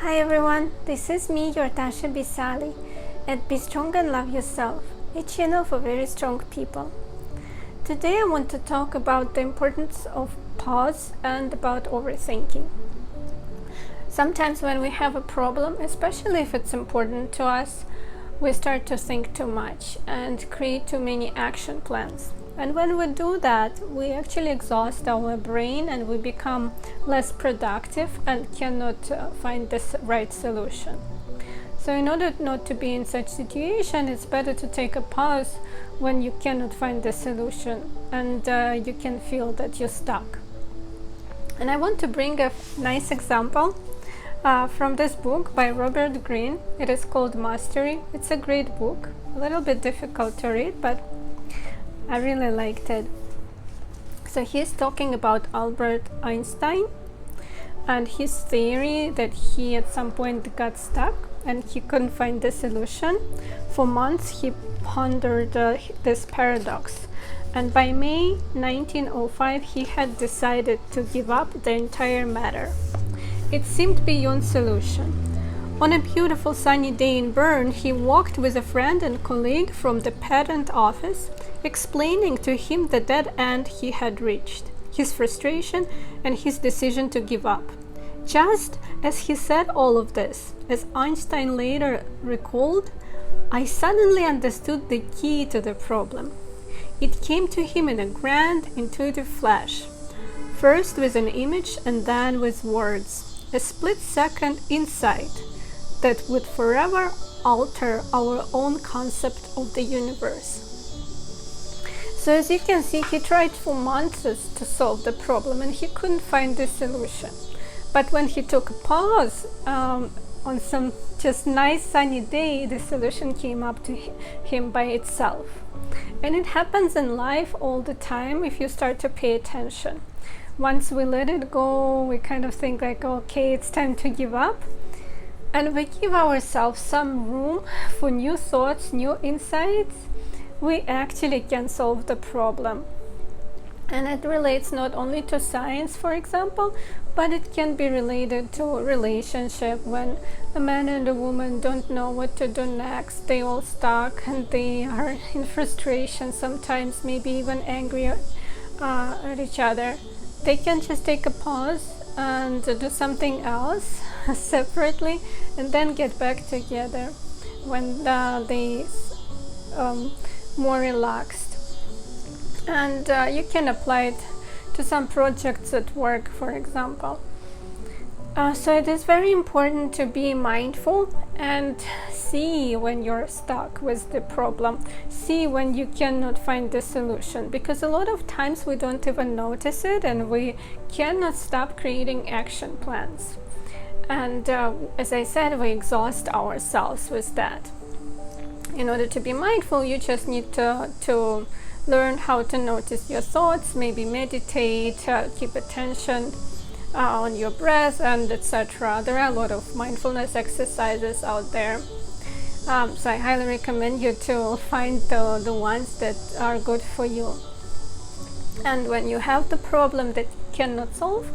Hi everyone, this is me, your Tasha Bisali, at Be Strong and Love Yourself, a channel for very strong people. Today I want to talk about the importance of pause and about overthinking. Sometimes when we have a problem, especially if it's important to us, we start to think too much and create too many action plans. And when we do that, we actually exhaust our brain and we become less productive and cannot find the right solution. So in order not to be in such situation, it's better to take a pause when you cannot find the solution and you can feel that you're stuck. And I want to bring a nice example from this book by Robert Greene. It is called Mastery. It's a great book, a little bit difficult to read, but I really liked it. So he's talking about Albert Einstein and his theory that he at some point got stuck and he couldn't find the solution. For months he pondered this paradox, and by May 1905 he had decided to give up the entire matter. It seemed beyond solution. On a beautiful sunny day in Bern, he walked with a friend and colleague from the patent office, explaining to him the dead end he had reached, his frustration, and his decision to give up. Just as he said all of this, as Einstein later recalled, I suddenly understood the key to the problem. It came to him in a grand, intuitive flash, first with an image and then with words, a split-second insight that would forever alter our own concept of the universe. So as you can see, he tried for months to solve the problem and he couldn't find the solution. But when he took a pause on some just nice sunny day, the solution came up to him by itself. And it happens in life all the time if you start to pay attention. Once we let it go, we kind of think like, okay, it's time to give up. And we give ourselves some room for new thoughts, new insights, we actually can solve the problem. And it relates not only to science, for example, but it can be related to a relationship when a man and a woman don't know what to do next. They all stuck and they are in frustration, sometimes maybe even angry at each other. They can just take a pause and do something else separately and then get back together when they more relaxed. And you can apply it to some projects at work, for example. So it is very important to be mindful and see when you're stuck with the problem, see when you cannot find the solution, because a lot of times we don't even notice it and we cannot stop creating action plans. And as I said, we exhaust ourselves with that. In order to be mindful, you just need to learn how to notice your thoughts, maybe meditate, keep attention on your breath, and etc. There are a lot of mindfulness exercises out there. So I highly recommend you to find the ones that are good for you. And when you have the problem that you cannot solve,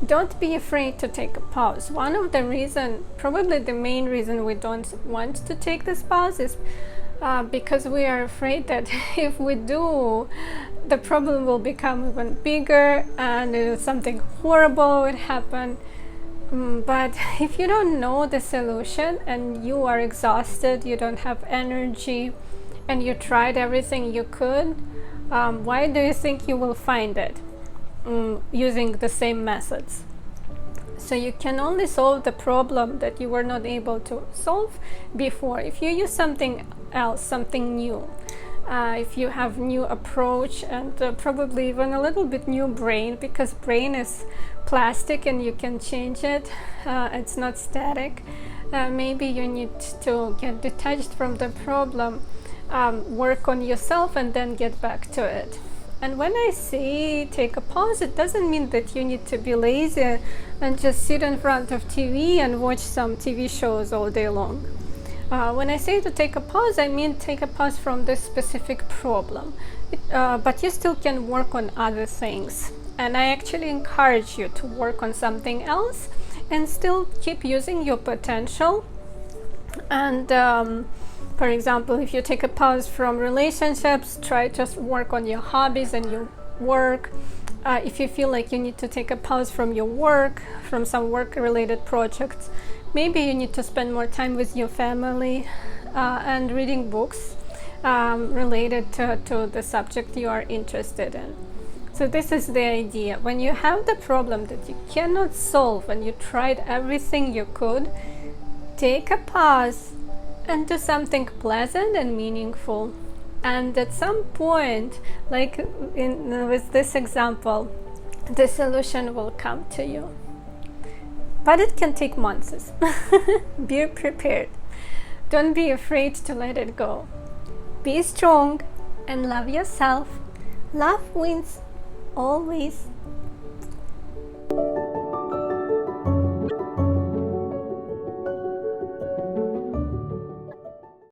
don't be afraid to take a pause. One of the reasons, probably the main reason we don't want to take this pause is because we are afraid that if we do, the problem will become even bigger and something horrible would happen. But if you don't know the solution and you are exhausted, you don't have energy, and you tried everything you could, why do you think you will find it using the same methods? So you can only solve the problem that you were not able to solve before if you use something else, something new. If you have new approach and probably even a little bit new brain, because brain is plastic and you can change it, it's not static. Maybe you need to get detached from the problem, work on yourself and then get back to it. And when I say take a pause, it doesn't mean that you need to be lazy and just sit in front of TV and watch some TV shows all day long. When I say to take a pause, I mean take a pause from this specific problem. But you still can work on other things. And I actually encourage you to work on something else and still keep using your potential. And for example, if you take a pause from relationships, try just work on your hobbies and your work. If you feel like you need to take a pause from your work, from some work related projects, maybe you need to spend more time with your family and reading books related to the subject you are interested in. So this is the idea. When you have the problem that you cannot solve and you tried everything you could, take a pause and do something pleasant and meaningful. And at some point, like with this example, the solution will come to you. But it can take months. Be prepared. Don't be afraid to let it go. Be strong and love yourself. Love wins always.